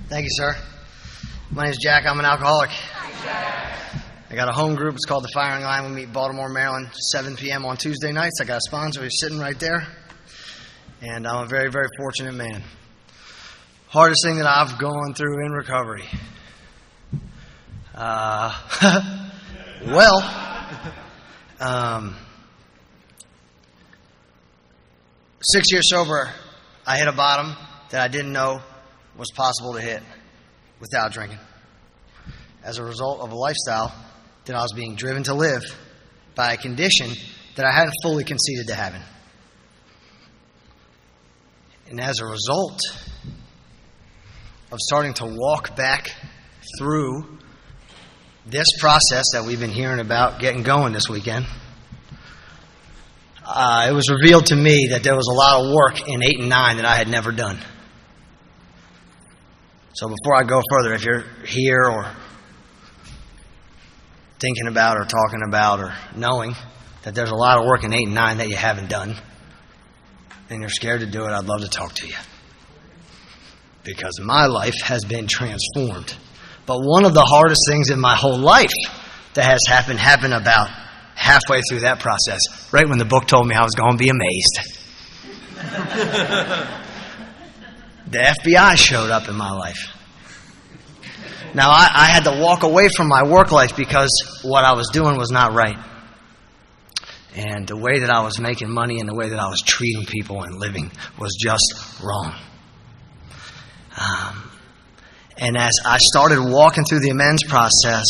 Thank you, sir. My name is Jack. I'm an alcoholic. I got a home group. It's called The Firing Line. We meet Baltimore, Maryland, 7 p.m. on Tuesday nights. I got a sponsor who's sitting right there. And I'm a very, very fortunate man. Hardest thing that I've gone through in recovery. 6 years sober, I hit a bottom that I didn't know was possible to hit without drinking. As a result of a lifestyle that I was being driven to live by a condition that I hadn't fully conceded to having. And as a result of starting to walk back through this process that we've been hearing about getting going this weekend, it was revealed to me that there was a lot of work in 8 and 9 that I had never done. So before I go further, if you're here or thinking about or talking about or knowing that there's a lot of work in 8 and 9 that you haven't done and you're scared to do it, I'd love to talk to you. Because my life has been transformed. But one of the hardest things in my whole life that has happened about halfway through that process, right when the book told me I was going to be amazed. The FBI showed up in my life. Now, I had to walk away from my work life because what I was doing was not right. And the way that I was making money and the way that I was treating people and living was just wrong. And as I started walking through the amends process,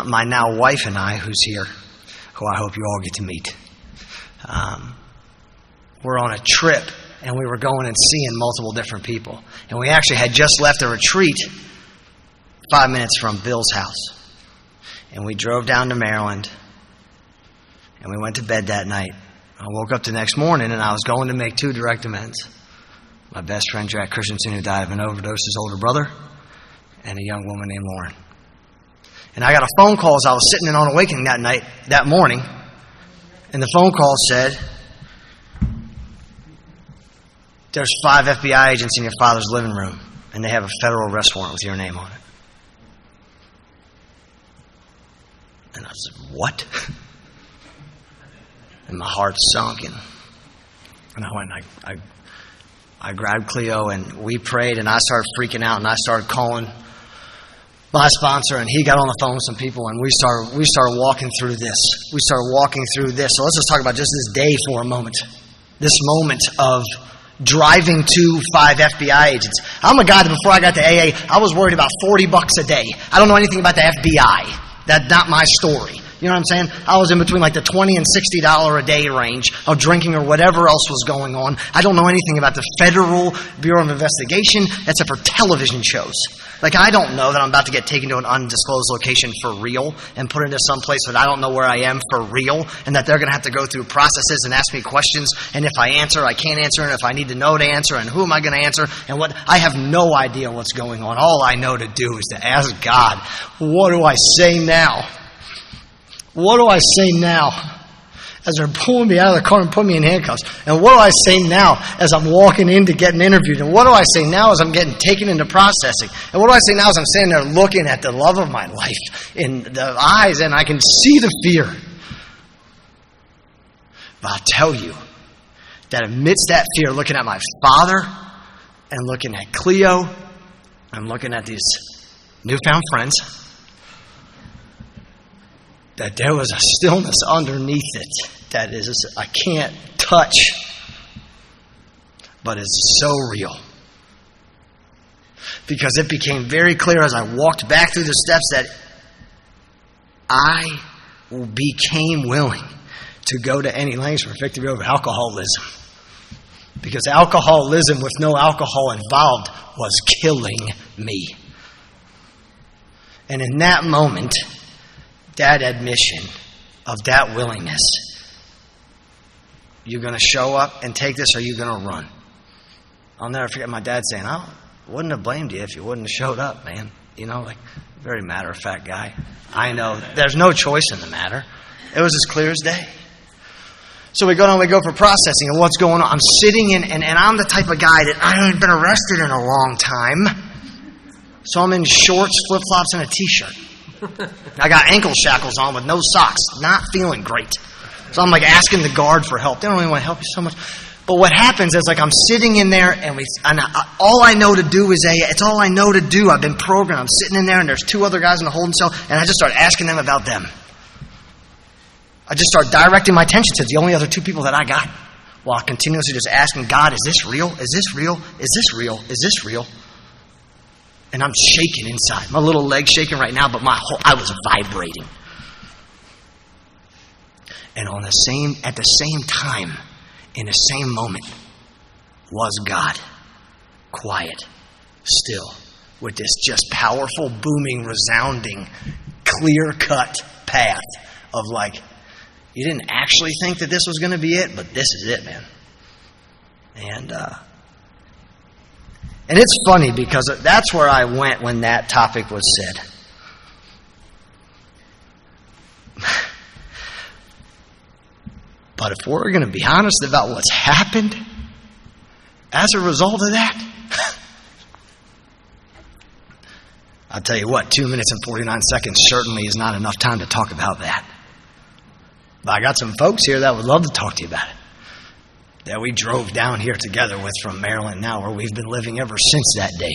my now wife and I, who's here, who I hope you all get to meet, we're on a trip. And we were going and seeing multiple different people. And we actually had just left a retreat 5 minutes from Bill's house. And we drove down to Maryland. And we went to bed that night. I woke up the next morning and I was going to make 2 direct amends. My best friend, Jack Christensen, who died of an overdose, his older brother, and a young woman named Lauren. And I got a phone call as I was sitting in On Awakening that morning. And the phone call said, "There's 5 FBI agents in your father's living room, and they have a federal arrest warrant with your name on it." And I said, "What?" And my heart sunk, and I went and I grabbed Cleo, and we prayed, and I started freaking out, and I started calling my sponsor, and he got on the phone with some people, and we started walking through this. So let's just talk about just this day for a moment. This moment of driving to 5 FBI agents. I'm a guy that before I got to AA, I was worried about $40 a day. I don't know anything about the FBI. That's not my story. You know what I'm saying? I was in between like the $20 and $60 a day range of drinking or whatever else was going on. I don't know anything about the Federal Bureau of Investigation except for television shows. Like, I don't know that I'm about to get taken to an undisclosed location for real and put into some place that I don't know where I am for real, and that they're going to have to go through processes and ask me questions, and if I answer, I can't answer, and if I need to know to answer, and who am I going to answer, and what. I have no idea what's going on. All I know to do is to ask God, what do I say now? What do I say now? As they're pulling me out of the car and putting me in handcuffs. And what do I say now as I'm walking in to getting interviewed? And what do I say now as I'm getting taken into processing? And what do I say now as I'm standing there looking at the love of my life in the eyes and I can see the fear? But I'll tell you that amidst that fear, looking at my father and looking at Cleo and looking at these newfound friends, that there was a stillness underneath it that is I can't touch, but it's so real. Because it became very clear as I walked back through the steps that I became willing to go to any lengths for victory over alcoholism. Because alcoholism with no alcohol involved was killing me. And in that moment, that admission of that willingness, you're going to show up and take this, or you're going to run. I'll never forget my dad saying, "I wouldn't have blamed you if you wouldn't have showed up, man." You know, like, very matter-of-fact guy. I know there's no choice in the matter. It was as clear as day. So we go for processing and what's going on. I'm sitting in, and I'm the type of guy that I haven't been arrested in a long time. So I'm in shorts, flip-flops, and a T-shirt. I got ankle shackles on with no socks. Not feeling great. So I'm like asking the guard for help. They don't really want to help you so much. But what happens is, like, I'm sitting in there, and all I know to do is it's all I know to do. I've been programmed. I'm sitting in there, and there's 2 other guys in the holding cell, and I just start asking them about them. I just start directing my attention to the only other 2 people that I got, while continuously just asking God, is this real? Is this real? Is this real? Is this real? And I'm shaking inside. My little leg's shaking right now, but I was vibrating. And at the same time, in the same moment, was God, quiet, still, with this just powerful, booming, resounding, clear-cut path of like, you didn't actually think that this was going to be it, but this is it, man. And it's funny because that's where I went when that topic was said. But if we're going to be honest about what's happened as a result of that, I'll tell you what, 2 minutes and 49 seconds certainly is not enough time to talk about that. But I got some folks here that would love to talk to you about it, that we drove down here together with from Maryland now, where we've been living ever since that day,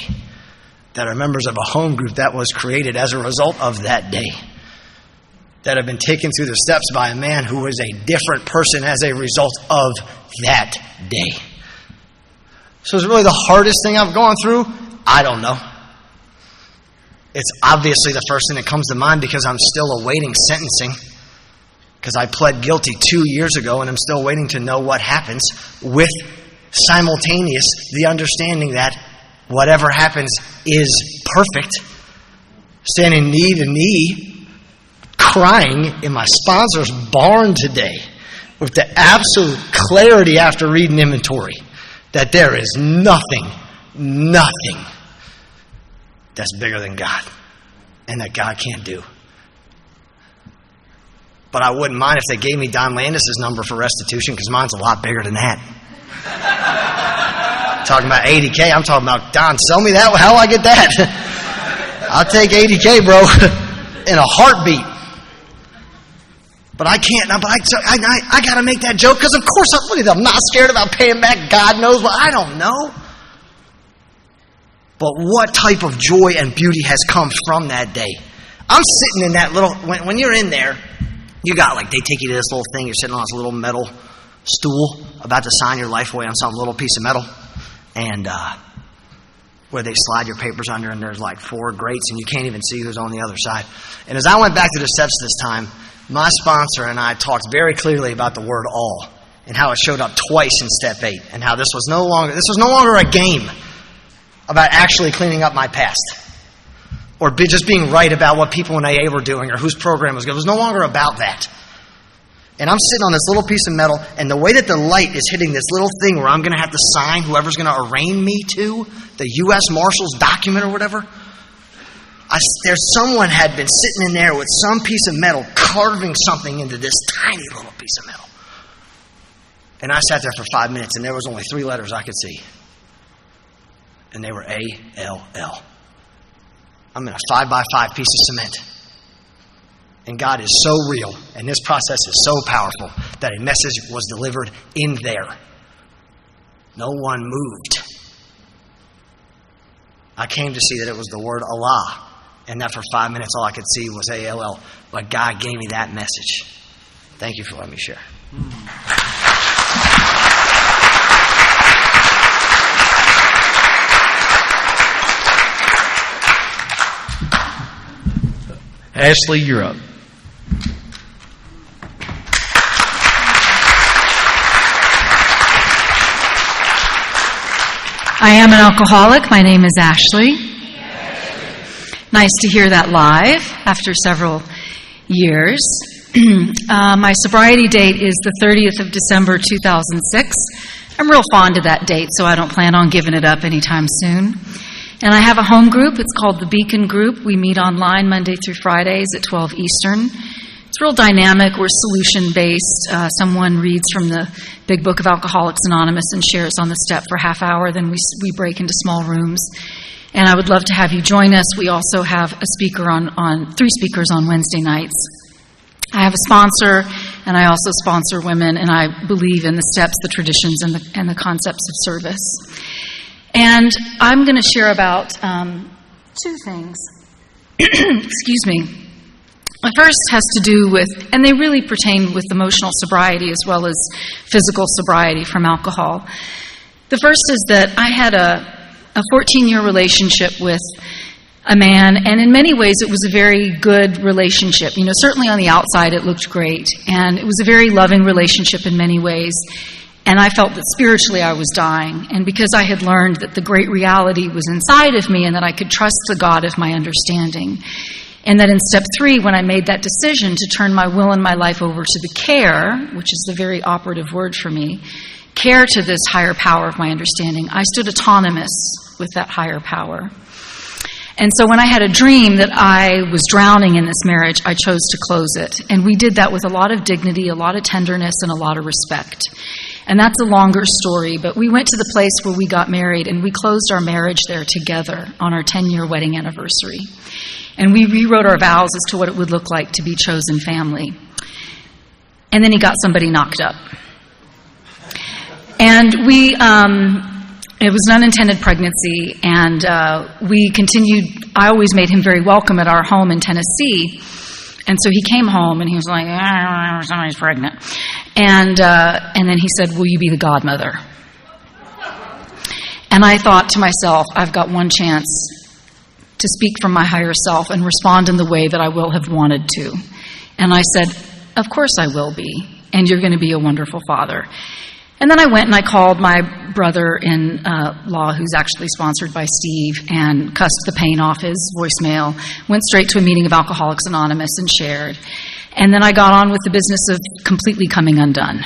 that are members of a home group that was created as a result of that day, that have been taken through the steps by a man who was a different person as a result of that day. So it's really the hardest thing I've gone through? I don't know. It's obviously the first thing that comes to mind because I'm still awaiting sentencing. Because I pled guilty 2 years ago and I'm still waiting to know what happens, with simultaneous the understanding that whatever happens is perfect. Standing knee to knee, crying in my sponsor's barn today with the absolute clarity after reading inventory that there is nothing that's bigger than God and that God can't do. But I wouldn't mind if they gave me Don Landis' number for restitution, because mine's a lot bigger than that. Talking about $80K, I'm talking about, Don, sell me that. How do I get that? I'll take $80K, bro, in a heartbeat. But I can't. But I got to make that joke because, of course, I'm not scared about paying back. God knows what. I don't know. But what type of joy and beauty has come from that day? I'm sitting in that little. When you're in there, you got they take you to this little thing. You're sitting on this little metal stool, about to sign your life away on some little piece of metal, and where they slide your papers under, and there's 4 grates, and you can't even see who's on the other side. And as I went back to the steps this time, my sponsor and I talked very clearly about the word all, and how it showed up twice in step 8, and how this was no longer a game about actually cleaning up my past, or just being right about what people in AA were doing, or whose program was good. It was no longer about that. And I'm sitting on this little piece of metal, and the way that the light is hitting this little thing where I'm going to have to sign whoever's going to arraign me to, the U.S. Marshal's document or whatever, someone had been sitting in there with some piece of metal, carving something into this tiny little piece of metal. And I sat there for 5 minutes, and there was only 3 letters I could see. And they were A-L-L. I'm in a 5x5 piece of cement. And God is so real, and this process is so powerful, that a message was delivered in there. No one moved. I came to see that it was the word Allah, and that for 5 minutes all I could see was A-L-L. But God gave me that message. Thank you for letting me share. Ashley, you're up. I am an alcoholic. My name is Ashley. Nice to hear that live after several years. My sobriety date is the 30th of December 2006. I'm real fond of that date, so I don't plan on giving it up anytime soon. And I have a home group. It's called the Beacon Group. We meet online Monday through Fridays at 12 Eastern. It's real dynamic. We're solution-based. Someone reads from the Big Book of Alcoholics Anonymous and shares on the step for a half hour. Then we break into small rooms And I would love to have you join us. We also have a speaker on 3 speakers on Wednesday nights. I have a sponsor, and I also sponsor women, and I believe in the steps, the traditions, and the concepts of service. And I'm going to share about 2 things. Excuse me. The first has to do with, and they really pertain with emotional sobriety as well as physical sobriety from alcohol. The first is that I had a 14-year relationship with a man, and in many ways it was a very good relationship. Certainly on the outside it looked great, and it was a very loving relationship in many ways. And I felt that spiritually I was dying, and because I had learned that the great reality was inside of me and that I could trust the God of my understanding. And that in step 3, when I made that decision to turn my will and my life over to the care, which is the very operative word for me, care to this higher power of my understanding, I stood autonomous with that higher power. And so when I had a dream that I was drowning in this marriage, I chose to close it. And we did that with a lot of dignity, a lot of tenderness, and a lot of respect. And that's a longer story, but we went to the place where we got married, and we closed our marriage there together on our 10-year wedding anniversary. And we rewrote our vows as to what it would look like to be chosen family. And then he got somebody knocked up. And it was an unintended pregnancy, and we continued. I always made him very welcome at our home in Tennessee. And so he came home, and he was like, somebody's pregnant. And then he said, will you be the godmother? And I thought to myself, I've got one chance to speak from my higher self and respond in the way that I will have wanted to. And I said, of course I will be, and you're going to be a wonderful father. And then I went and I called my brother-in-law, who's actually sponsored by Steve, and cussed the pain off his voicemail, went straight to a meeting of Alcoholics Anonymous and shared. And then I got on with the business of completely coming undone.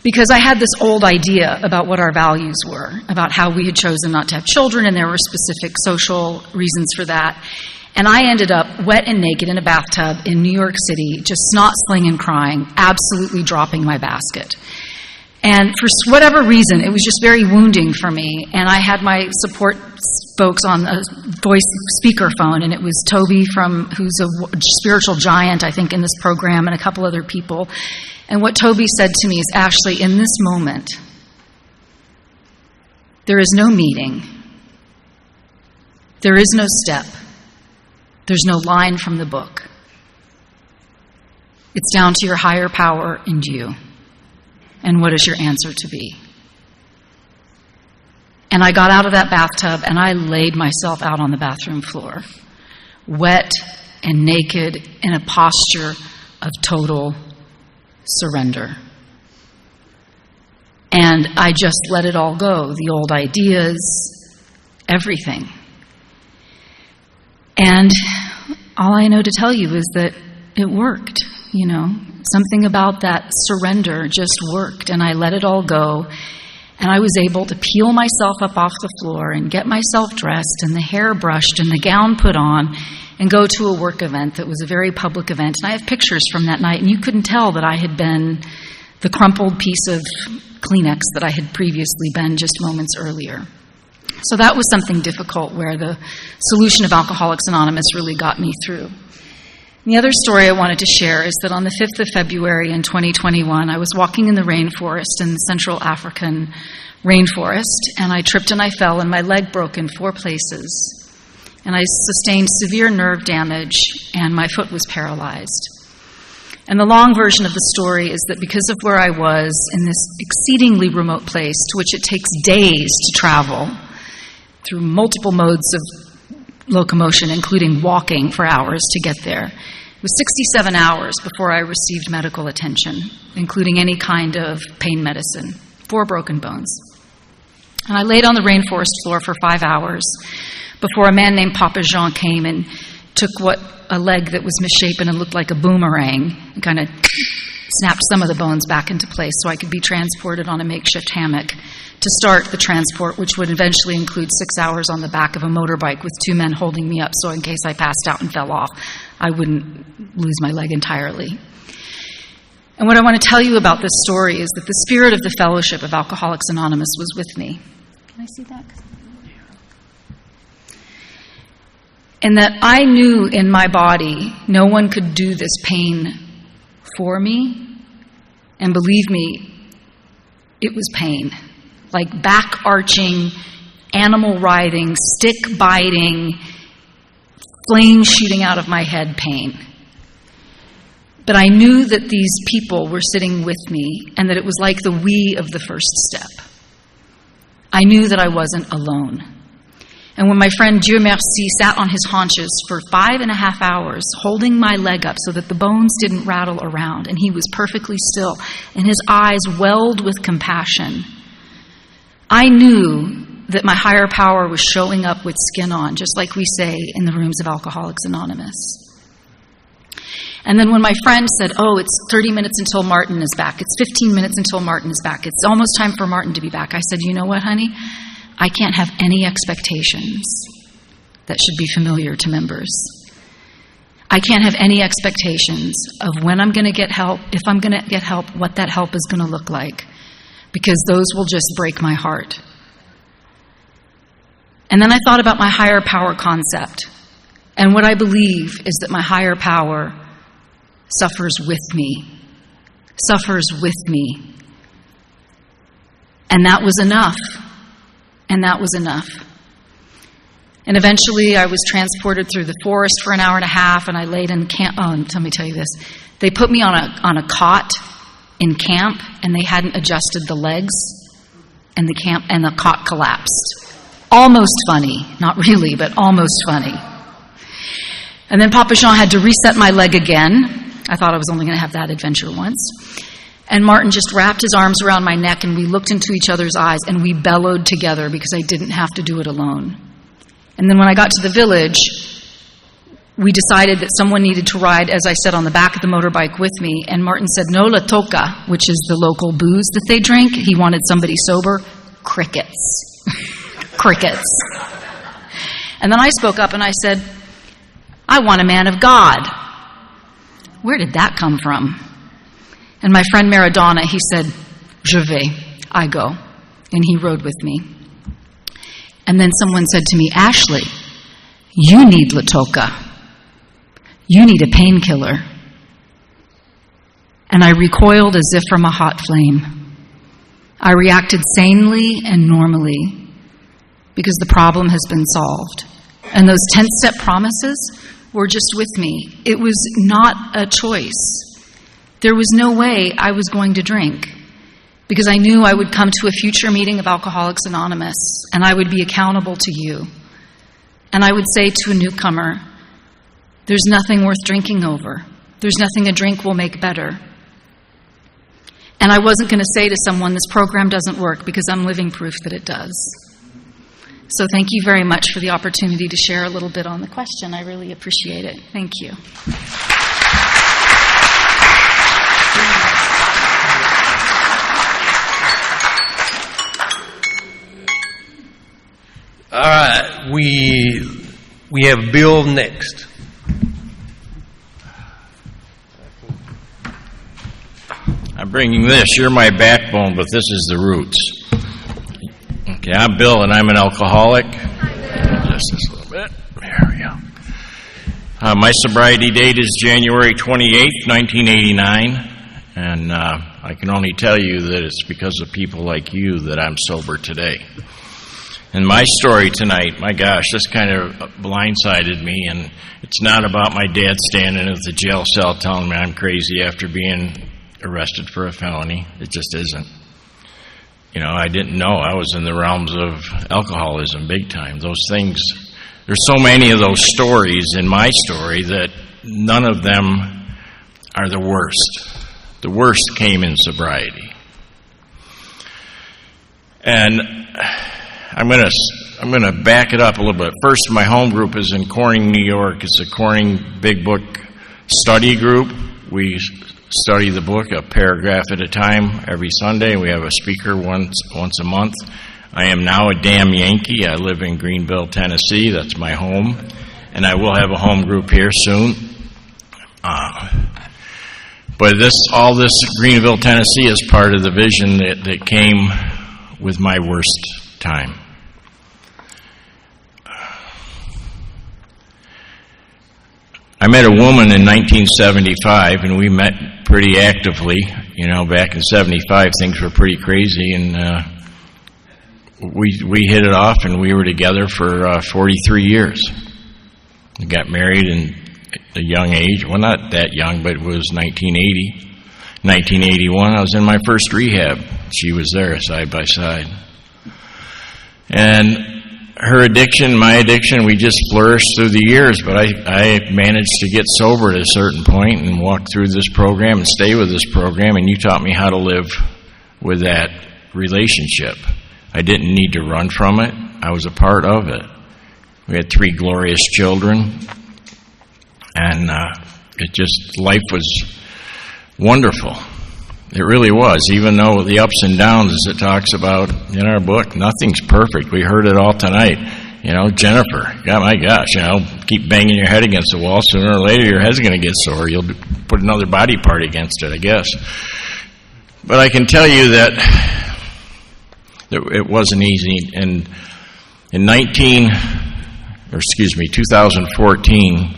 Because I had this old idea about what our values were, about how we had chosen not to have children, and there were specific social reasons for that. And I ended up wet and naked in a bathtub in New York City, just snot-sling and crying, absolutely dropping my basket. And for whatever reason, it was just very wounding for me. And I had my support folks on a voice speakerphone, and it was Toby, who's a spiritual giant, I think, in this program, and a couple other people. And what Toby said to me is, Ashley, in this moment, there is no meeting. There is no step. There's no line from the book. It's down to your higher power and you. And what is your answer to be? And I got out of that bathtub and I laid myself out on the bathroom floor, wet and naked in a posture of total surrender. And I just let it all go, the old ideas, everything. And all I know to tell you is that it worked, Something about that surrender just worked, and I let it all go, and I was able to peel myself up off the floor and get myself dressed and the hair brushed and the gown put on and go to a work event that was a very public event. And I have pictures from that night, and you couldn't tell that I had been the crumpled piece of Kleenex that I had previously been just moments earlier. So that was something difficult where the solution of Alcoholics Anonymous really got me through. The other story I wanted to share is that on the 5th of February in 2021, I was walking in the rainforest, in the Central African rainforest, and I tripped and I fell, and my leg broke in 4 places. And I sustained severe nerve damage, and my foot was paralyzed. And the long version of the story is that because of where I was in this exceedingly remote place, to which it takes days to travel through multiple modes of locomotion, including walking for hours to get there, it was 67 hours before I received medical attention, including any kind of pain medicine, 4 broken bones. And I laid on the rainforest floor for 5 hours before a man named Papa Jean came and took a leg that was misshapen and looked like a boomerang and kind of snapped some of the bones back into place so I could be transported on a makeshift hammock to start the transport, which would eventually include 6 hours on the back of a motorbike with 2 men holding me up so in case I passed out and fell off, I wouldn't lose my leg entirely. And what I want to tell you about this story is that the spirit of the fellowship of Alcoholics Anonymous was with me. Can I see that? And that I knew in my body no one could do this pain for me. And believe me, it was pain. Like back-arching, animal-writhing, stick-biting, flames shooting out of my head pain. But I knew that these people were sitting with me and that it was like the we of the first step. I knew that I wasn't alone. And when my friend Dieu merci sat on his haunches for 5.5 hours, holding my leg up so that the bones didn't rattle around, and he was perfectly still, and his eyes welled with compassion, I knew that my higher power was showing up with skin on, just like we say in the rooms of Alcoholics Anonymous. And then when my friend said, oh, it's 30 minutes until Martin is back, it's 15 minutes until Martin is back, it's almost time for Martin to be back, I said, you know what, honey? I can't have any expectations that should be familiar to members. I can't have any expectations of when I'm going to get help, if I'm going to get help, what that help is going to look like, because those will just break my heart. And then I thought about my higher power concept. And what I believe is that my higher power suffers with me. And that was enough. And that was enough. And eventually I was transported through the forest for 1.5 hours, and I laid in camp. Oh, let me tell you this. They put me on a cot in camp, and they hadn't adjusted the legs, and the cot collapsed. Almost funny. Not really, but almost funny. And then Papa Jean had to reset my leg again. I thought I was only going to have that adventure once. And Martin just wrapped his arms around my neck, and we looked into each other's eyes, and we bellowed together because I didn't have to do it alone. And then when I got to the village, we decided that someone needed to ride, as I said, on the back of the motorbike with me. And Martin said, no la toca, which is the local booze that they drink. He wanted somebody sober. Crickets. Crickets. And then I spoke up and I said, I want a man of God. Where did that come from? And my friend Maradona, he said, je vais, I go. And he rode with me. And then someone said to me, Ashley, you need La Toca. You need a painkiller. And I recoiled as if from a hot flame. I reacted sanely and normally because the problem has been solved. And those 10-step promises were just with me. It was not a choice. There was no way I was going to drink because I knew I would come to a future meeting of Alcoholics Anonymous and I would be accountable to you. And I would say to a newcomer, there's nothing worth drinking over. There's nothing a drink will make better. And I wasn't going to say to someone, this program doesn't work, because I'm living proof that it does. So thank you very much for the opportunity to share a little bit on the question. I really appreciate it. Thank you. All right, we have Bill next. I'm bringing this. You're my backbone, but this is the roots. Okay, I'm Bill, and I'm an alcoholic. Just this little bit. There we go. My sobriety date is January 28th, 1989, and I can only tell you that it's because of people like you that I'm sober today. And my story tonight, my gosh, this kind of blindsided me, and it's not about my dad standing at the jail cell telling me I'm crazy after being arrested for a felony. It just isn't. You know, I didn't know. I was in the realms of alcoholism big time. Those things, there's so many of those stories in my story that none of them are the worst. The worst came in sobriety. And I'm going to back it up a little bit. First, my home group is in Corning, New York. It's a Corning Big Book study group. We study the book a paragraph at a time every Sunday. We have a speaker once a month. I am now a damn Yankee. I live in Greenville, Tennessee. That's my home. And I will have a home group here soon. But all this Greenville, Tennessee is part of the vision that came with my worst time. I met a woman in 1975, and we met pretty actively. You know, back in 75, things were pretty crazy, and we hit it off, and we were together for 43 years. We got married at a young age. Well, not that young, but it was 1980. 1981, I was in my first rehab. She was there side by side. And her addiction, my addiction, we just flourished through the years, but I managed to get sober at a certain point and walk through this program and stay with this program, and you taught me how to live with that relationship. I didn't need to run from it. I was a part of it. We had 3 glorious children, and life was wonderful. It really was, even though the ups and downs, as it talks about in our book, nothing's perfect. We heard it all tonight. You know, Jennifer, God, my gosh, you know, keep banging your head against the wall. Sooner or later, your head's going to get sore. You'll put another body part against it, I guess. But I can tell you that it wasn't easy. And in 2014,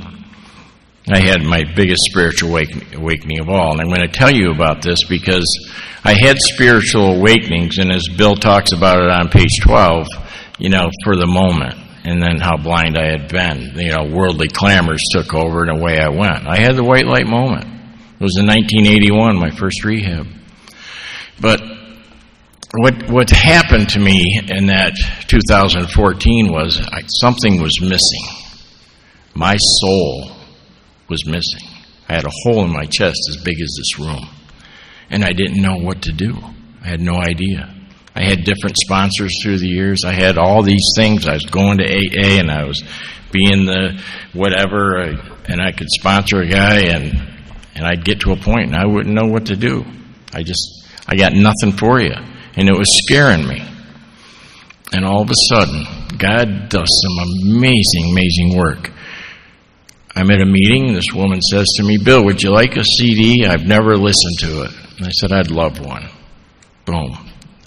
I had my biggest spiritual awakening of all. And I'm going to tell you about this because I had spiritual awakenings, and as Bill talks about it on page 12, you know, for the moment, and then how blind I had been. You know, worldly clamors took over, and away I went. I had the white light moment. It was in 1981, my first rehab. But what happened to me in that 2014 was something was missing. My soul was missing. I had a hole in my chest as big as this room, and I didn't know what to do. I had no idea. I had different sponsors through the years. I had all these things. I was going to AA, and I was being the whatever, and I could sponsor a guy, and I'd get to a point, and I wouldn't know what to do. I got nothing for you, and it was scaring me. And all of a sudden, God does some amazing, amazing work. I'm at a meeting, and this woman says to me, Bill, would you like a CD? I've never listened to it. And I said, I'd love one. Boom.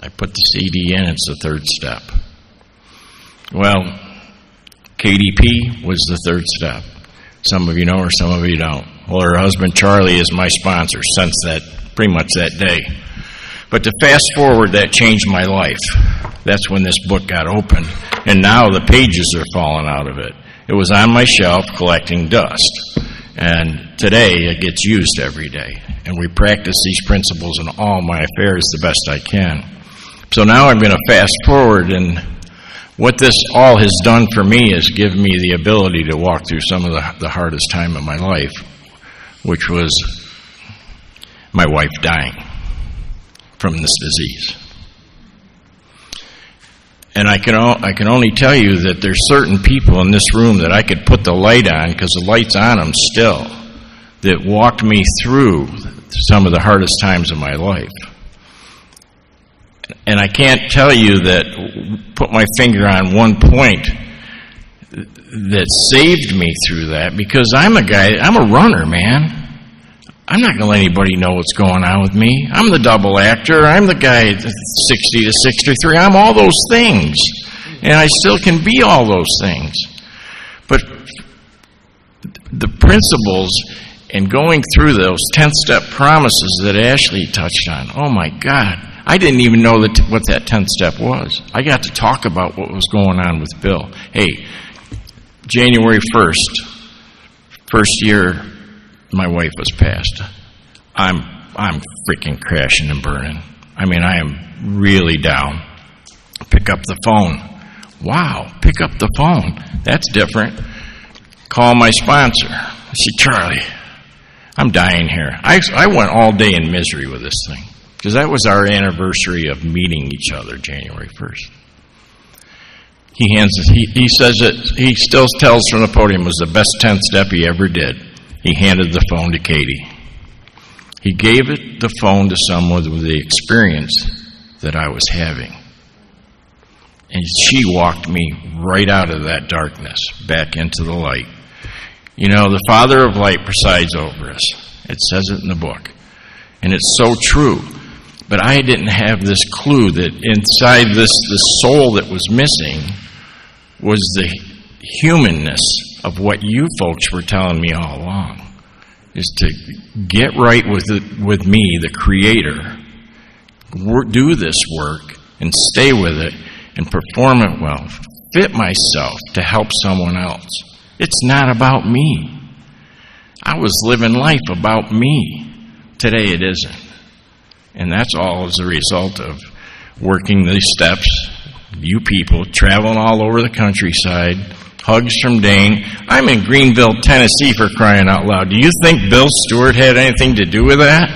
I put the CD in. It's the third step. Well, KDP was the third step. Some of you know her, some of you don't. Well, her husband, Charlie, is my sponsor since pretty much that day. But to fast forward, that changed my life. That's when this book got opened, and now the pages are falling out of it. It was on my shelf collecting dust, and today it gets used every day. And we practice these principles in all my affairs the best I can. So now I'm going to fast forward, and what this all has done for me is give me the ability to walk through some of the hardest time of my life, which was my wife dying from this disease. And I can only tell you that there's certain people in this room that I could put the light on, because the light's on them still, that walked me through some of the hardest times of my life. And I can't tell you put my finger on one point that saved me through that, because I'm a runner, man. I'm not going to let anybody know what's going on with me. I'm the double actor. I'm the guy 60 to 63. I'm all those things. And I still can be all those things. But the principles and going through those 10th-step promises that Ashley touched on, oh my God, I didn't even know what that 10th step was. I got to talk about what was going on with Bill. Hey, January 1st, first year my wife was passed. I'm freaking crashing and burning. I mean, I am really down. Pick up the phone. Wow, pick up the phone. That's different. Call my sponsor. I said, Charlie, I'm dying here. I went all day in misery with this thing, because that was our anniversary of meeting each other, January 1st. He says it, he still tells from the podium, it was the best 10th step he ever did. He handed the phone to Katie. He gave the phone to someone with the experience that I was having. And she walked me right out of that darkness, back into the light. You know, the Father of Light presides over us. It says it in the book. And it's so true. But I didn't have this clue that inside this soul that was missing was the humanness of what you folks were telling me all along, is to get right with me, the Creator, do this work, and stay with it, and perform it well, fit myself to help someone else. It's not about me. I was living life about me. Today it isn't. And that's all as a result of working these steps, you people traveling all over the countryside, hugs from Dane. I'm in Greenville, Tennessee, for crying out loud. Do you think Bill Stewart had anything to do with that?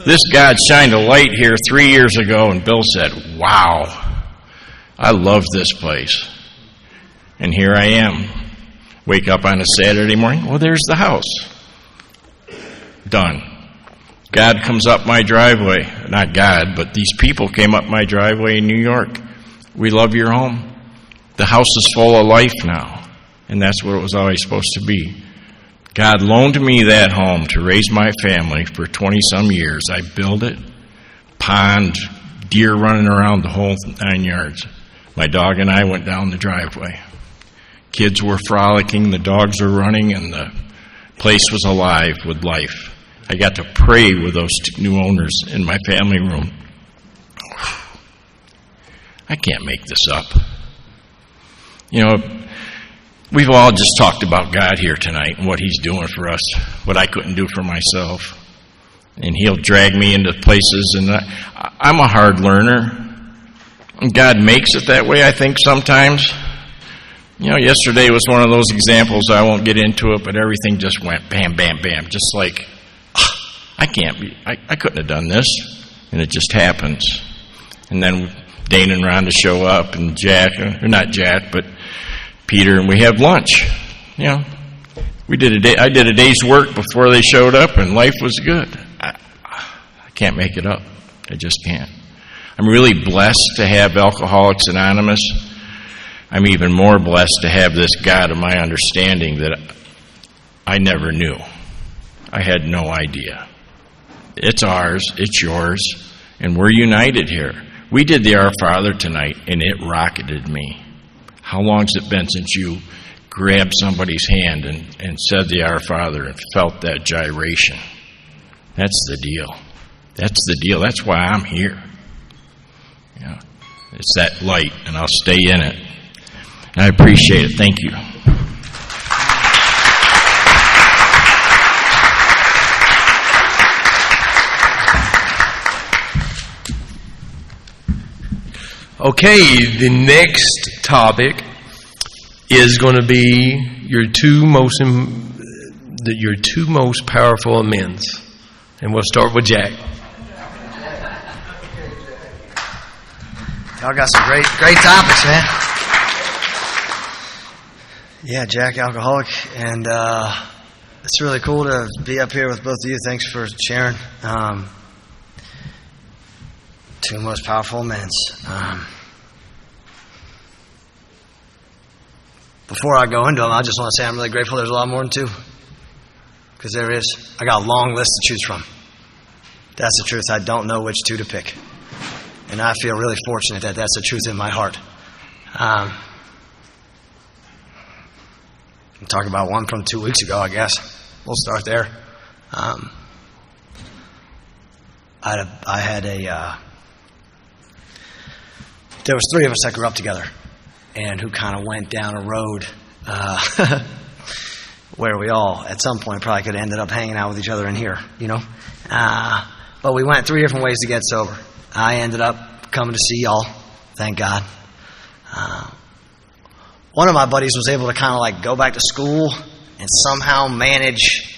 This God shined a light here 3 years ago, and Bill said, wow, I love this place. And here I am. Wake up on a Saturday morning, well, there's the house. Done. God comes up my driveway. Not God, but these people came up my driveway in New York. We love your home. The house is full of life now. And that's what it was always supposed to be. God loaned me that home to raise my family for 20-some years. I built it. Pond, deer running around the whole 9 yards. My dog and I went down the driveway. Kids were frolicking, the dogs were running, and the place was alive with life. I got to pray with those new owners in my family room. I can't make this up. You know, we've all just talked about God here tonight and what He's doing for us, what I couldn't do for myself. And He'll drag me into places, and I'm a hard learner. And God makes it that way, I think, sometimes. You know, yesterday was one of those examples. I won't get into it, but everything just went bam, bam, bam. Just like, I couldn't have done this. And it just happens. And then Dane and Rhonda show up, and Jack, or not Jack, but Peter, and we have lunch. You know, I did a day's work before they showed up, and life was good. I can't make it up. I just can't. I'm really blessed to have Alcoholics Anonymous. I'm even more blessed to have this God of my understanding that I never knew. I had no idea. It's ours, it's yours, and we're united here. We did the Our Father tonight, and it rocketed me. How long's it been since you grabbed somebody's hand and said the Our Father and felt that gyration? That's the deal. That's the deal. That's why I'm here. Yeah, it's that light, and I'll stay in it. And I appreciate it. Thank you. Okay, the next topic is going to be your two most powerful amends. And we'll start with Jack. Y'all got some great topics, man. Yeah, Jack, alcoholic, and it's really cool to be up here with both of you. Thanks for sharing. Two most powerful amends. Before I go into them, I just want to say I'm really grateful there's a lot more than two. Because there is. I got a long list to choose from. That's the truth. I don't know which two to pick. And I feel really fortunate that that's the truth in my heart. I'm talking about one from 2 weeks ago, I guess. We'll start there. There was three of us that grew up together and who kind of went down a road where we all, at some point, probably could have ended up hanging out with each other in here, you know. But we went three different ways to get sober. I ended up coming to see y'all, thank God. One of my buddies was able to kind of like go back to school and somehow manage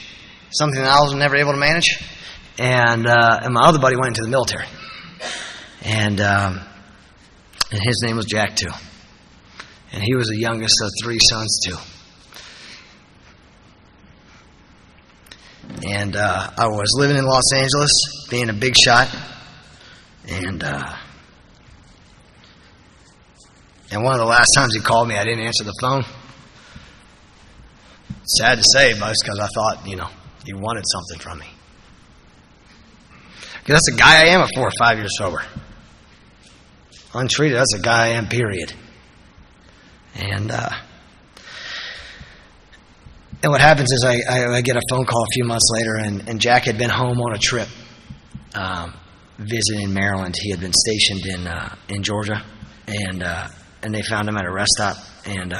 something that I was never able to manage. And my other buddy went into the military. And his name was Jack, too. And he was the youngest of three sons, too. And I was living in Los Angeles, being a big shot. And one of the last times he called me, I didn't answer the phone. Sad to say, but it's because I thought, you know, he wanted something from me. Because that's the guy I am at 4 or 5 years sober. Untreated, that's the guy I am, period. And And what happens is I get a phone call a few months later, and Jack had been home on a trip, visiting Maryland. He had been stationed in Georgia, and they found him at a rest stop, and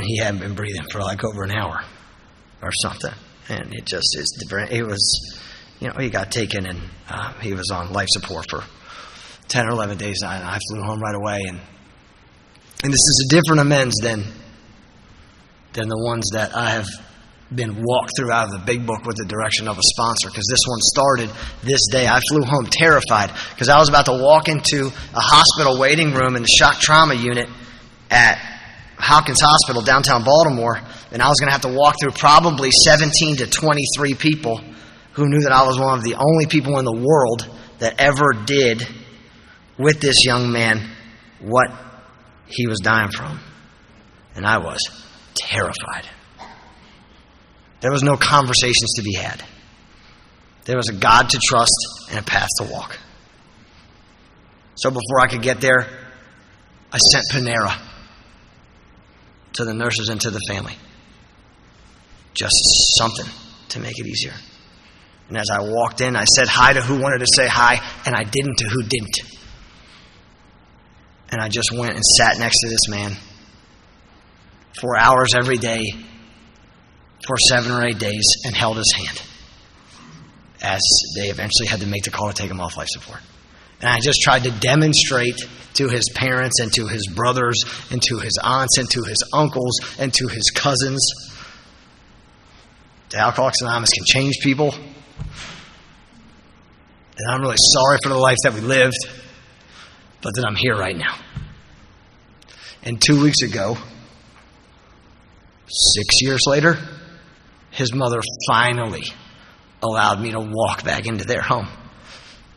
he hadn't been breathing for like over an hour or something. And it was, he got taken, and he was on life support for 10 or 11 days. And I flew home right away, and this is a different amends than the ones that I have been walked through out of the big book with the direction of a sponsor, because this one started this day. I flew home terrified because I was about to walk into a hospital waiting room in the shock trauma unit at Hopkins Hospital, downtown Baltimore, and I was going to have to walk through probably 17 to 23 people who knew that I was one of the only people in the world that ever did with this young man what he was dying from. And I was terrified. There was no conversations to be had. There was a God to trust and a path to walk. So before I could get there, I sent Panera to the nurses and to the family. Just something to make it easier. And as I walked in, I said hi to who wanted to say hi, and I didn't to who didn't. And I just went and sat next to this man for hours every day for 7 or 8 days and held his hand as they eventually had to make the call to take him off life support. And I just tried to demonstrate to his parents and to his brothers and to his aunts and to his uncles and to his cousins that Alcoholics Anonymous can change people. And I'm really sorry for the life that we lived, but that I'm here right now. And 2 weeks ago, 6 years later, his mother finally allowed me to walk back into their home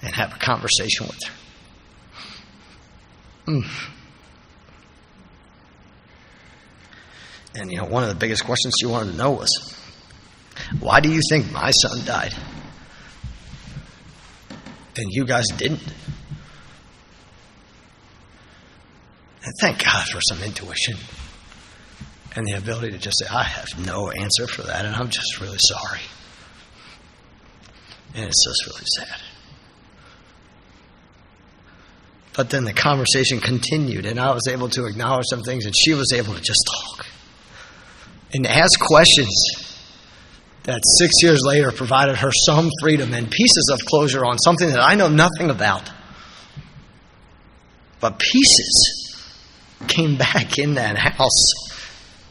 and have a conversation with her. And one of the biggest questions she wanted to know was, why do you think my son died and you guys didn't? And thank God for some intuition and the ability to just say, I have no answer for that, and I'm just really sorry. And it's just really sad. But then the conversation continued, and I was able to acknowledge some things, and she was able to just talk and ask questions that 6 years later provided her some freedom and pieces of closure on something that I know nothing about. But pieces came back in that house.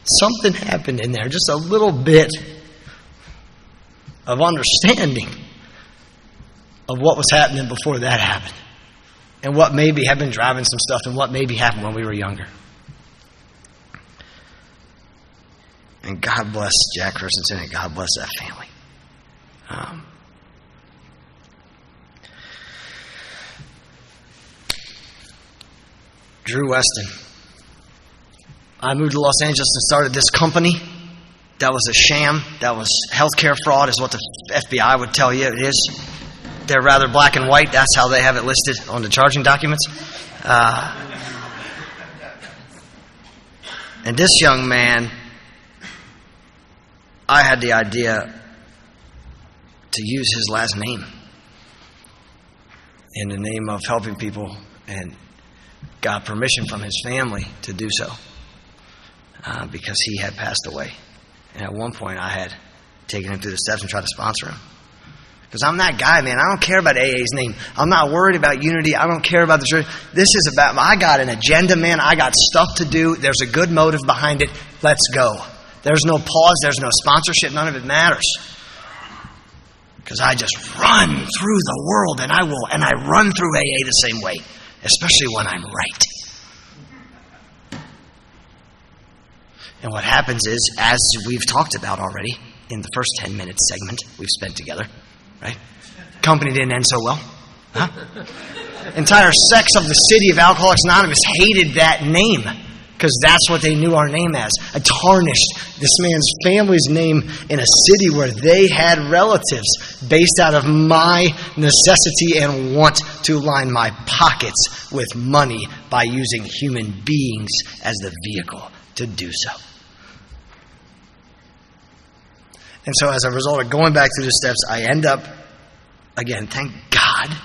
Something happened in there, just a little bit of understanding of what was happening before that happened, and what maybe had been driving some stuff, and what maybe happened when we were younger. And God bless Jack Christensen, and God bless that family. Drew Weston. I moved to Los Angeles and started this company. That was a sham. That was healthcare fraud, is what the FBI would tell you it is. They're rather black and white. That's how they have it listed on the charging documents. And this young man, I had the idea to use his last name in the name of helping people, and got permission from his family to do so because he had passed away. And at one point I had taken him through the steps and tried to sponsor him. Because I'm that guy, man. I don't care about AA's name. I'm not worried about unity. I don't care about the church. This is about, I got an agenda, man. I got stuff to do. There's a good motive behind it. Let's go. There's no pause. There's no sponsorship. None of it matters. Because I just run through the world, and I run through AA the same way, especially when I'm right. And what happens is, as we've talked about already in the first 10-minute segment we've spent together, right? Company didn't end so well. Huh? Entire sects of the city of Alcoholics Anonymous hated that name because that's what they knew our name as. I tarnished this man's family's name in a city where they had relatives based out of my necessity and want to line my pockets with money by using human beings as the vehicle to do so. And so as a result of going back through the steps, I end up, again, thank God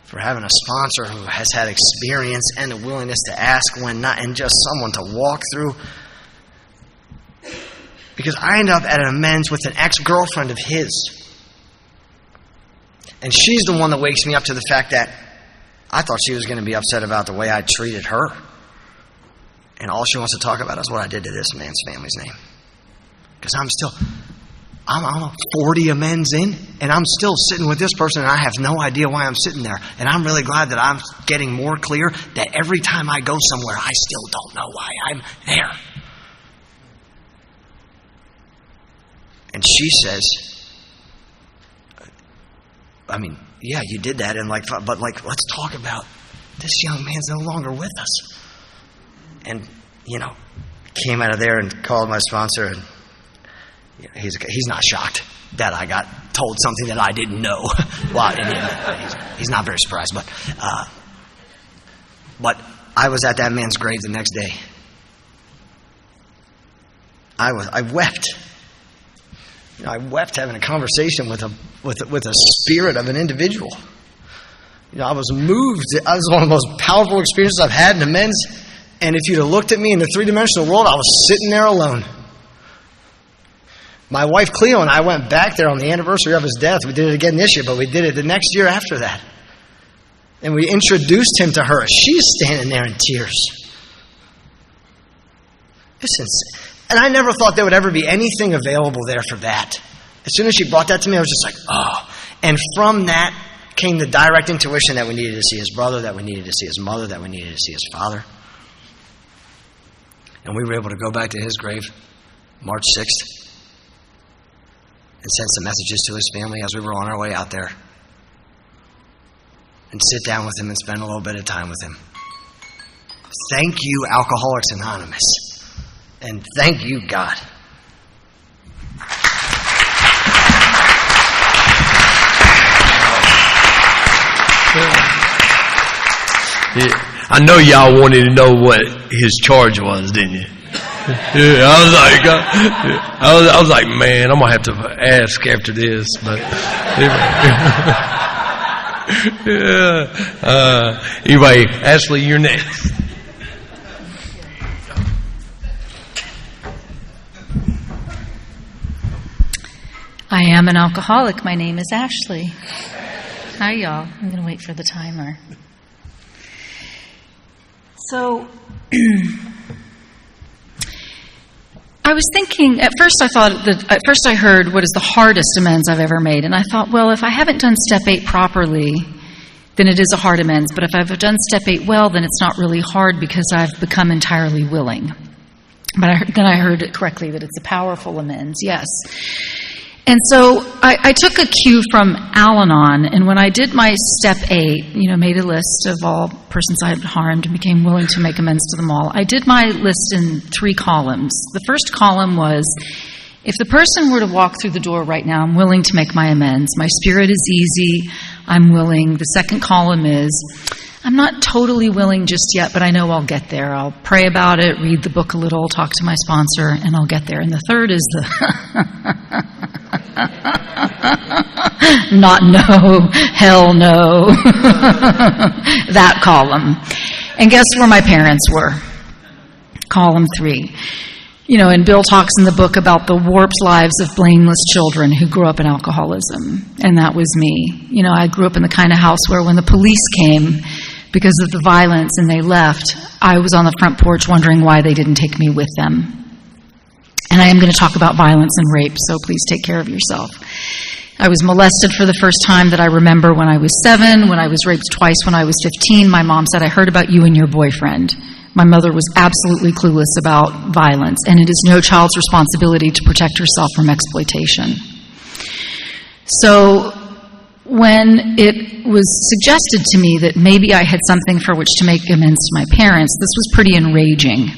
for having a sponsor who has had experience and the willingness to ask when not, and just someone to walk through. Because I end up at an amends with an ex-girlfriend of his. And she's the one that wakes me up to the fact that I thought she was going to be upset about the way I treated her. And all she wants to talk about is what I did to this man's family's name. Because I'm 40 amends in, and I'm still sitting with this person, and I have no idea why I'm sitting there. And I'm really glad that I'm getting more clear that every time I go somewhere, I still don't know why I'm there. And she says, I mean, yeah, you did that, and but let's talk about this young man's no longer with us. And, came out of there and called my sponsor, and he's not shocked that I got told something that I didn't know. Well, he's not very surprised, but I was at that man's grave the next day. I wept. I wept having a conversation with a spirit of an individual. I was moved. It was one of the most powerful experiences I've had in amends. And if you'd have looked at me in the three-dimensional world, I was sitting there alone. My wife Cleo and I went back there on the anniversary of his death. We did it again this year, but we did it the next year after that. And we introduced him to her. She's standing there in tears. It's insane. And I never thought there would ever be anything available there for that. As soon as she brought that to me, I was just like, oh. And from that came the direct intuition that we needed to see his brother, that we needed to see his mother, that we needed to see his father. And we were able to go back to his grave March 6th and send some messages to his family as we were on our way out there. And sit down with him and spend a little bit of time with him. Thank you, Alcoholics Anonymous. And thank you, God. Yeah. I know y'all wanted to know what his charge was, didn't you? Yeah, I was like, man, I'm gonna have to ask after this, but anyway, Ashley, you're next. I am an alcoholic. My name is Ashley. Hi, y'all. I'm going to wait for the timer. So, I was thinking, at first I heard what is the hardest amends I've ever made. And I thought, well, if I haven't done step 8 properly, then it is a hard amends. But if I've done step 8 well, then it's not really hard because I've become entirely willing. But then I heard it correctly that it's a powerful amends, yes. And so I took a cue from Al-Anon, and when I did my step 8, made a list of all persons I had harmed and became willing to make amends to them all, I did my list in 3 columns. The first column was, if the person were to walk through the door right now, I'm willing to make my amends. My spirit is easy. I'm willing. The second column is, I'm not totally willing just yet, but I know I'll get there. I'll pray about it, read the book a little, talk to my sponsor, and I'll get there. And the third is the not no, hell no, that column. And guess where my parents were? Column 3. And Bill talks in the book about the warped lives of blameless children who grew up in alcoholism. And that was me. I grew up in the kind of house where when the police came because of the violence and they left, I was on the front porch wondering why they didn't take me with them. And I am going to talk about violence and rape, so please take care of yourself. I was molested for the first time that I remember when I was 7, when I was raped twice when I was 15. My mom said, I heard about you and your boyfriend. My mother was absolutely clueless about violence, and it is no child's responsibility to protect herself from exploitation. So when it was suggested to me that maybe I had something for which to make amends to my parents, this was pretty enraging.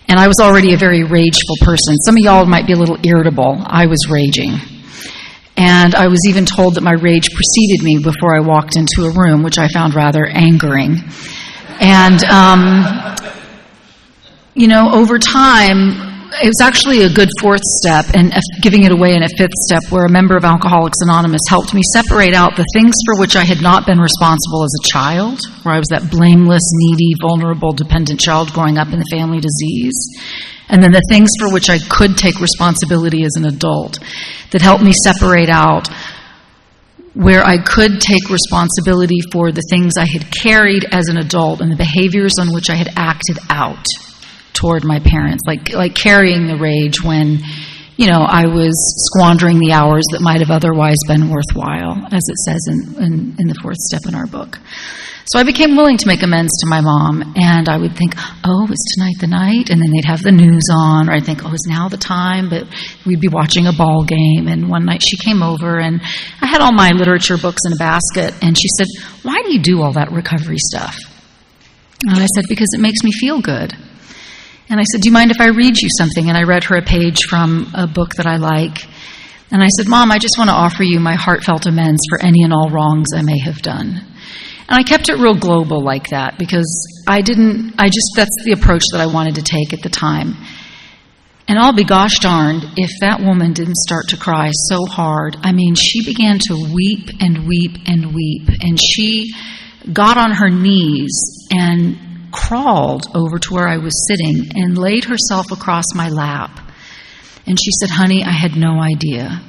And I was already a very rageful person. Some of y'all might be a little irritable. I was raging. And I was even told that my rage preceded me before I walked into a room, which I found rather angering. And, over time, it was actually a good fourth step, and giving it away in a fifth step, where a member of Alcoholics Anonymous helped me separate out the things for which I had not been responsible as a child, where I was that blameless, needy, vulnerable, dependent child growing up in the family disease, and then the things for which I could take responsibility as an adult, that helped me separate out where I could take responsibility for the things I had carried as an adult and the behaviors on which I had acted out toward my parents, like carrying the rage when, I was squandering the hours that might have otherwise been worthwhile, as it says in the fourth step in our book. So I became willing to make amends to my mom, and I would think, oh, is tonight the night? And then they'd have the news on, or I'd think, oh, is now the time? But we'd be watching a ball game, and one night she came over, and I had all my literature books in a basket, and she said, why do you do all that recovery stuff? And I said, because it makes me feel good. And I said, do you mind if I read you something? And I read her a page from a book that I like. And I said, Mom, I just want to offer you my heartfelt amends for any and all wrongs I may have done. And I kept it real global like that because that's the approach that I wanted to take at the time. And I'll be gosh darned if that woman didn't start to cry so hard. I mean, she began to weep and weep and weep. And she got on her knees and crawled over to where I was sitting and laid herself across my lap. And she said, honey, I had no idea.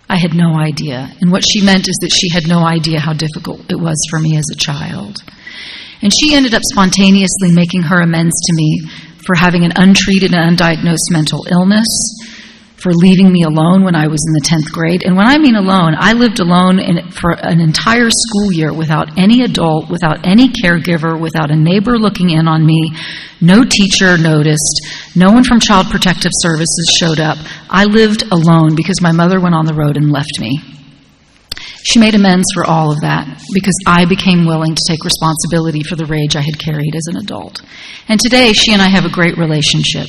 I had no idea. And what she meant is that she had no idea how difficult it was for me as a child. And she ended up spontaneously making her amends to me for having an untreated and undiagnosed mental illness, for leaving me alone when I was in the 10th grade. And when I mean alone, I lived alone for an entire school year without any adult, without any caregiver, without a neighbor looking in on me. No teacher noticed. No one from Child Protective Services showed up. I lived alone because my mother went on the road and left me. She made amends for all of that because I became willing to take responsibility for the rage I had carried as an adult. And today, she and I have a great relationship,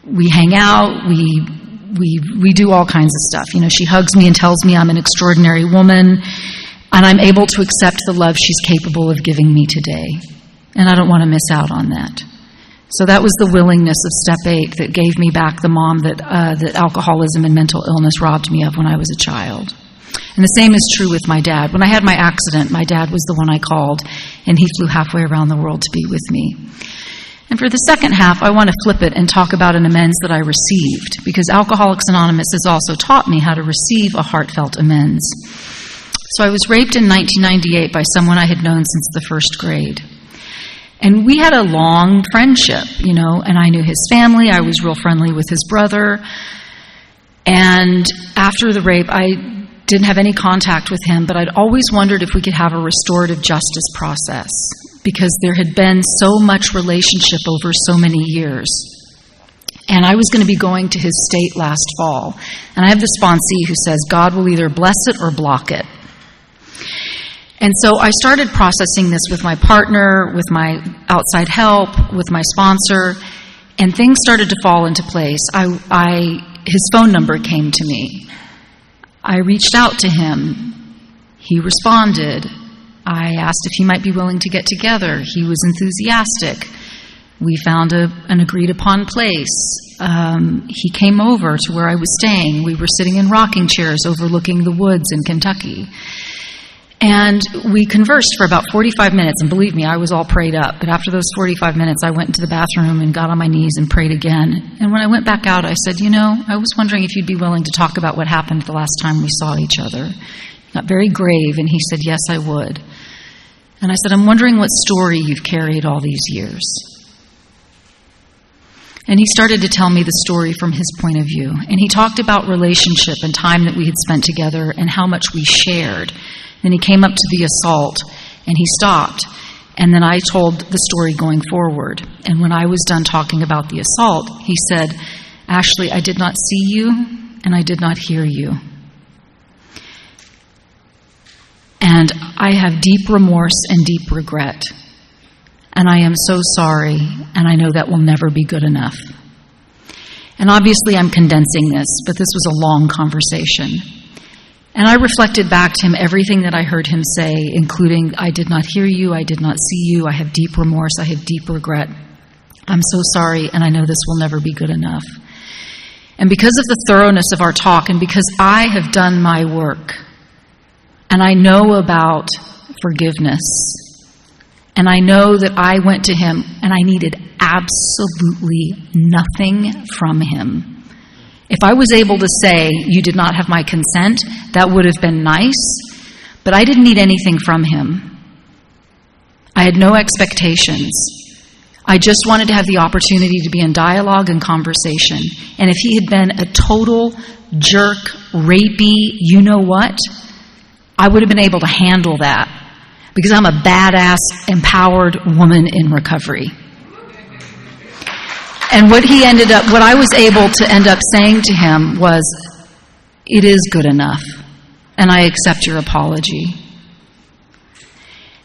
We hang out, we do all kinds of stuff. She hugs me and tells me I'm an extraordinary woman, and I'm able to accept the love she's capable of giving me today. And I don't want to miss out on that. So that was the willingness of step 8 that gave me back the mom that alcoholism and mental illness robbed me of when I was a child. And the same is true with my dad. When I had my accident, my dad was the one I called, and he flew halfway around the world to be with me. And for the second half, I want to flip it and talk about an amends that I received, because Alcoholics Anonymous has also taught me how to receive a heartfelt amends. So I was raped in 1998 by someone I had known since the first grade. And we had a long friendship, and I knew his family. I was real friendly with his brother. And after the rape, I didn't have any contact with him, but I'd always wondered if we could have a restorative justice process, because there had been so much relationship over so many years. And I was going to be going to his state last fall. And I have this sponsee who says, God will either bless it or block it. And so I started processing this with my partner, with my outside help, with my sponsor, and things started to fall into place. His phone number came to me. I reached out to him. He responded. I asked if he might be willing to get together. He was enthusiastic. We found an agreed-upon place. He came over to where I was staying. We were sitting in rocking chairs overlooking the woods in Kentucky. And we conversed for about 45 minutes, and believe me, I was all prayed up. But after those 45 minutes, I went into the bathroom and got on my knees and prayed again. And when I went back out, I said, I was wondering if you'd be willing to talk about what happened the last time we saw each other. He got very grave, and he said, yes, I would. And I said, I'm wondering what story you've carried all these years. And he started to tell me the story from his point of view. And he talked about relationship and time that we had spent together and how much we shared. Then he came up to the assault, and he stopped. And then I told the story going forward. And when I was done talking about the assault, he said, Ashley, I did not see you, and I did not hear you. And I have deep remorse and deep regret. And I am so sorry, and I know that will never be good enough. And obviously I'm condensing this, but this was a long conversation. And I reflected back to him everything that I heard him say, including, I did not hear you, I did not see you, I have deep remorse, I have deep regret. I'm so sorry, and I know this will never be good enough. And because of the thoroughness of our talk, and because I have done my work, and I know about forgiveness, and I know that I went to him and I needed absolutely nothing from him. If I was able to say, you did not have my consent, that would have been nice, but I didn't need anything from him. I had no expectations. I just wanted to have the opportunity to be in dialogue and conversation. And if he had been a total jerk, rapey, you know what, I would have been able to handle that because I'm a badass, empowered woman in recovery. And what I was able to end up saying to him was, it is good enough, and I accept your apology.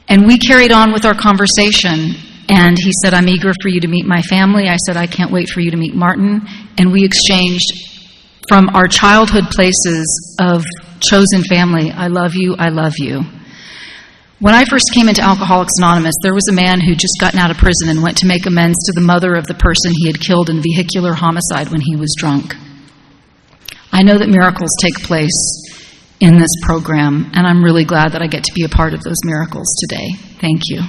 And we carried on with our conversation, and he said, I'm eager for you to meet my family. I said, I can't wait for you to meet Martin. And we exchanged from our childhood places of chosen family, I love you, I love you. When I first came into Alcoholics Anonymous, there was a man who'd just gotten out of prison and went to make amends to the mother of the person he had killed in vehicular homicide when he was drunk. I know that miracles take place in this program, and I'm really glad that I get to be a part of those miracles today. Thank you.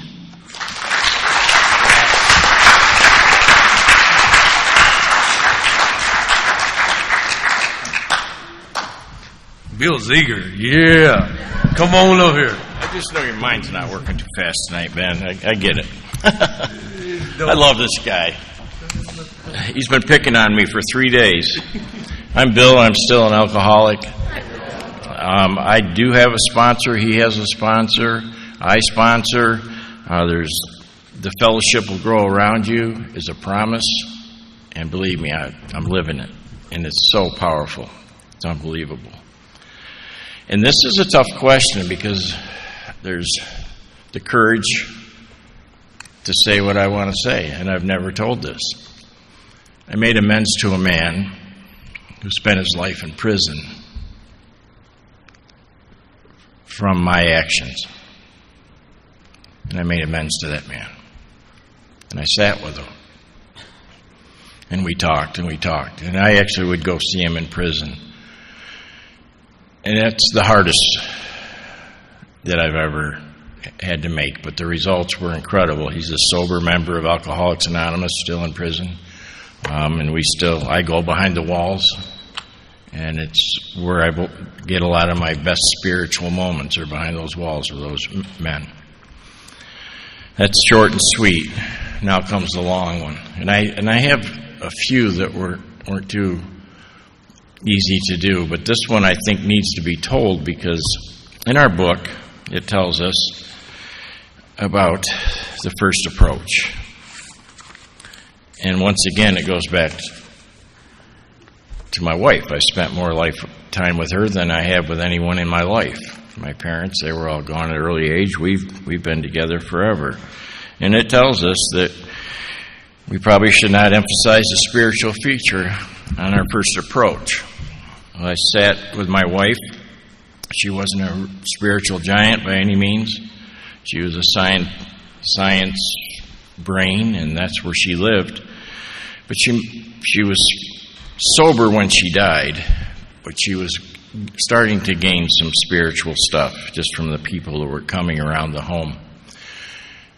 Bill Ziegler, yeah. Come on over here. I just know your mind's not working too fast tonight, man. I get it. I love this guy. He's been picking on me for 3 days. I'm Bill. I'm still an alcoholic. I do have a sponsor. He has a sponsor. I sponsor. There's the fellowship will grow around you is a promise. And believe me, I'm living it. And it's so powerful. It's unbelievable. And this is a tough question because there's the courage to say what I want to say, and I've never told this. I made amends to a man who spent his life in prison from my actions. And I made amends to that man. And I sat with him. And we talked and we talked. And I actually would go see him in prison. And that's the hardest that I've ever had to make, but the results were incredible. He's a sober member of Alcoholics Anonymous, still in prison, and I go behind the walls, and it's where I get a lot of my best spiritual moments are behind those walls with those men. That's short and sweet. Now comes the long one, and I have a few that weren't too easy to do, but this one I think needs to be told because in our book it tells us about the first approach. And once again it goes back to my wife. I spent more time with her than I have with anyone in my life. My parents, they were all gone at an early age. We've been together forever. And it tells us that we probably should not emphasize the spiritual feature on our first approach. I sat with my wife. She wasn't a spiritual giant by any means. She was a science brain, and that's where she lived. But she was sober when she died, but she was starting to gain some spiritual stuff just from the people who were coming around the home.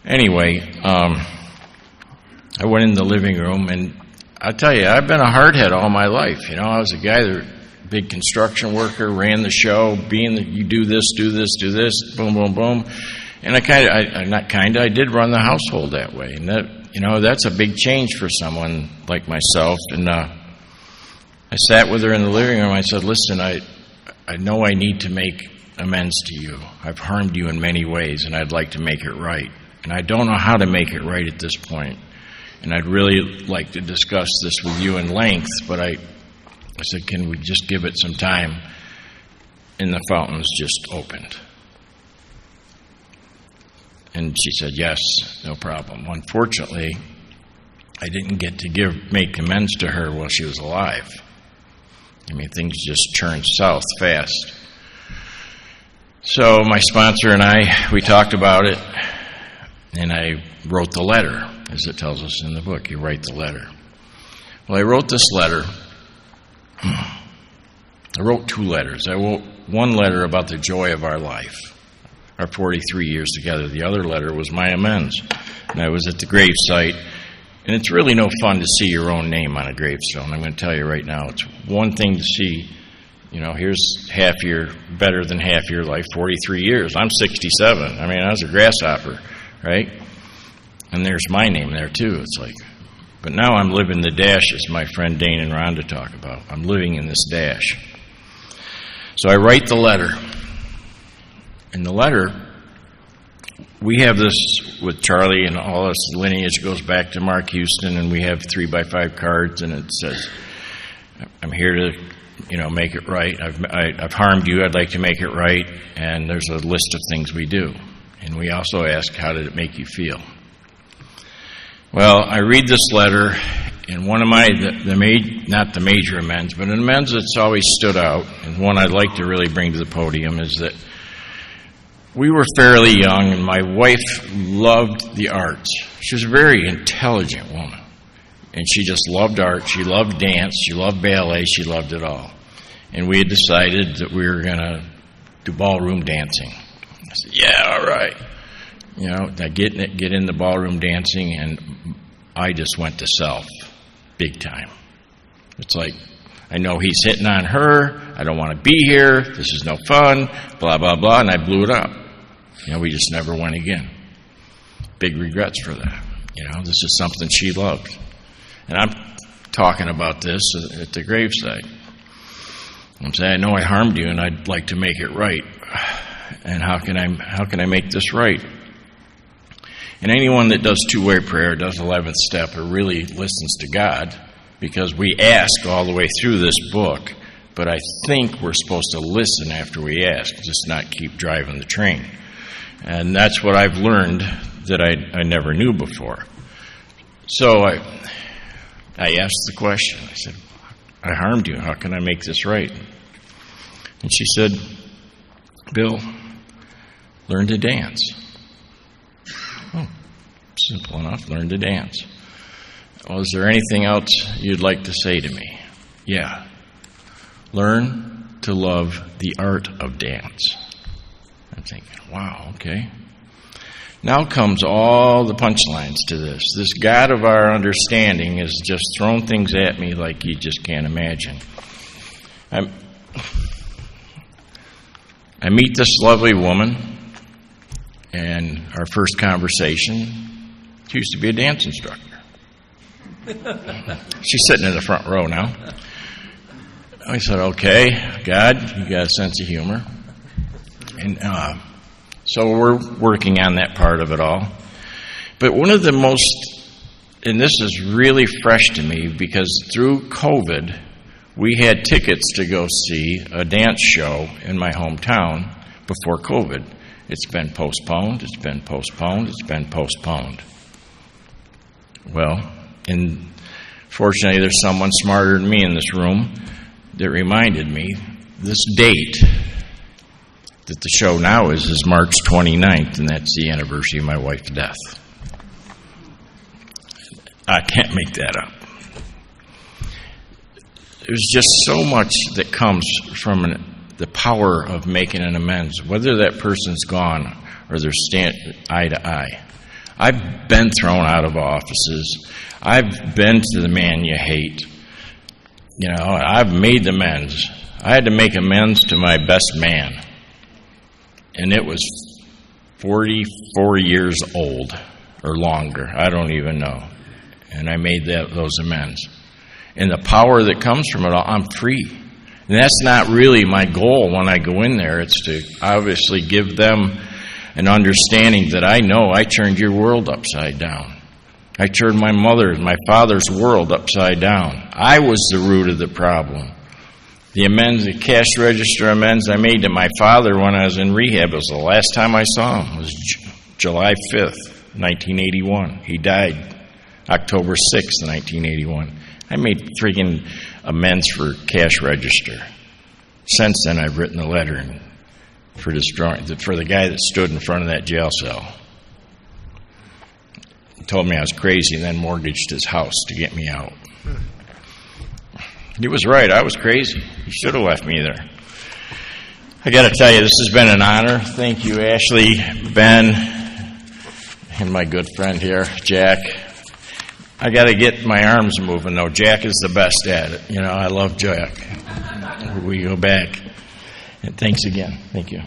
Anyway, I went in the living room, and I tell you, I've been a hardhead all my life. You know, I was a guy that big construction worker, ran the show, you do this, boom, boom, boom. And I did run the household that way. And that's a big change for someone like myself. And I sat with her in the living room. I said, listen, I know I need to make amends to you. I've harmed you in many ways, and I'd like to make it right. And I don't know how to make it right at this point. And I'd really like to discuss this with you in length, but I said, can we just give it some time? And the fountains just opened. And she said, yes, no problem. Unfortunately, I didn't get to make amends to her while she was alive. I mean, things just turned south fast. So my sponsor and we talked about it, and I wrote the letter. as it tells us in the book. You write the letter. Well, I wrote this letter. I wrote 2 letters. I wrote one letter about the joy of our life, our 43 years together. The other letter was my amends. And I was at the gravesite. And it's really no fun to see your own name on a gravestone. I'm going to tell you right now, it's one thing to see, here's better than half your life, 43 years. I'm 67. I mean, I was a grasshopper, right? And there's my name there too. It's like, but now I'm living the dash, as my friend Dane and Rhonda talk about. I'm living in this dash. So I write the letter. In the letter, we have this with Charlie, and all this lineage goes back to Mark Houston, and we have 3x5 cards, and it says, I'm here to, make it right. I've harmed you. I'd like to make it right. And there's a list of things we do. And we also ask, how did it make you feel? Well, I read this letter, and one of not the major amends, but an amends that's always stood out, and one I'd like to really bring to the podium, is that we were fairly young, and my wife loved the arts. She was a very intelligent woman, and she just loved art. She loved dance. She loved ballet. She loved it all. And we had decided that we were going to do ballroom dancing. I said, yeah, all right. I get in the ballroom dancing, and I just went to self, big time. It's like, I know he's hitting on her. I don't want to be here. This is no fun. Blah, blah, blah. And I blew it up. We just never went again. Big regrets for that. This is something she loved. And I'm talking about this at the gravesite. I'm saying, I know I harmed you, and I'd like to make it right. And how can I make this right? And anyone that does two-way prayer, does 11th step, or really listens to God, because we ask all the way through this book, but I think we're supposed to listen after we ask, just not keep driving the train. And that's what I've learned that I never knew before. So I asked the question. I said, I harmed you. How can I make this right? And she said, Bill, learn to dance. Oh, simple enough. Learn to dance. Well, is there anything else you'd like to say to me? Yeah. Learn to love the art of dance. I'm thinking, wow, okay. Now comes all the punchlines to this. This God of our understanding has just thrown things at me like you just can't imagine. I meet this lovely woman, and our first conversation, she used to be a dance instructor. She's sitting in the front row now. I said, okay, God, you got a sense of humor. And so we're working on that part of it all. But one of the most, and this is really fresh to me, because through COVID, we had tickets to go see a dance show in my hometown before COVID. It's been postponed, it's been postponed, it's been postponed. Well, and fortunately, there's someone smarter than me in this room that reminded me this date that the show now is March 29th, and that's the anniversary of my wife's death. I can't make that up. There's just so much that comes from the power of making an amends, whether that person's gone or they're standing eye to eye. I've been thrown out of offices. I've been to the man you hate. I've made amends. I had to make amends to my best man. And it was 44 years old or longer. I don't even know. And I made those amends. And the power that comes from it all, I'm free. And that's not really my goal when I go in there. It's to obviously give them an understanding that I know I turned your world upside down. I turned my father's world upside down. I was the root of the problem. The amends, the cash register amends I made to my father when I was in rehab, was the last time I saw him. It was July 5th, 1981. He died October 6th, 1981. I made friggin' amends for cash register. Since then, I've written a letter for the guy that stood in front of that jail cell. told me I was crazy and then mortgaged his house to get me out. He was right. I was crazy. He should have left me there. I got to tell you, this has been an honor. Thank you, Ashley, Ben, and my good friend here, Jack. I got to get my arms moving, though. Jack is the best at it. I love Jack. We go back. And thanks again. Thank you.